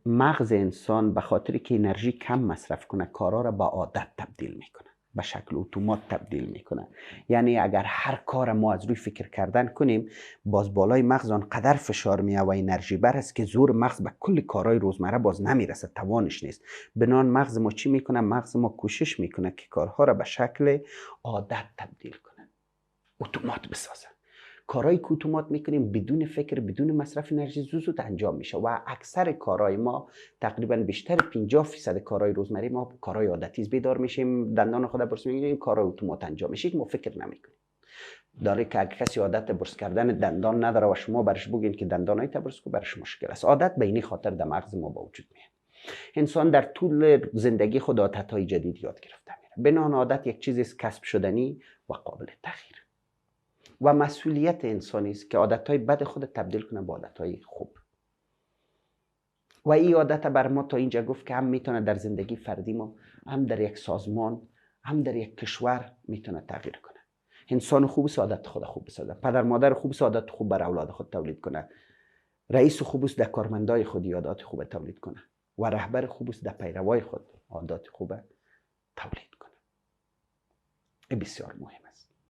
مغز انسان به خاطر که انرژی کم مصرف کنه کارا را به عادت تبدیل میکنه، به شکل اتومات تبدیل میکنه. یعنی اگر هر کار ما از روی فکر کردن کنیم، باز بالای مغز آنقدر فشار میاد و انرژی بر است که زور مغز به کل کارهای روزمره باز نمیرسه، توانش نیست. بنان مغز ما چی میکنه؟ مغز ما کوشش میکنه که کارها را به شکل عادت تبدیل کنه، اتومات بسازه. کارهای که اتومات میکنیم بدون فکر، بدون مصرف انرژی زود انجام میشه و اکثر کارهای ما، تقریبا بیشتر 50% کارهای روزمره ما کارهای عادتی است. بیدار میشیم، دندان خود برس میگیریم، کارهای اتومات انجام میشه، ما فکر نمیکنیم. داره که اگه کسی عادت برس کردن دندان نداره و شما برش بگین که دندانای تبرس کو، برش مشکل است. عادت به این خاطر در مغز ما با وجود میاد. انسان در طول زندگی خود عادتهای جدید یاد گرفته میره. بنان عادت یک چیزی است کسب شدنی و قابل تغییر و مسئولیت انسانی است که عادتهای بد خود تبدیل کنه به عادتهای خوب. و این عادت بر ما تا اینجا گفت که هم میتونه در زندگی فردی ما، هم در یک سازمان، هم در یک کشور میتونه تغییر کنه. انسان خوب است عادت خود خوب بسازه، پدر مادر خوب است عادت خوب بر اولاد خود تولید کنه، رئیس خوب است در کارمندای خود عادات خوب تولید کنه و رهبر خوب است در پیروای خود عادات خوب تولید کنه. این بسیار مهم است.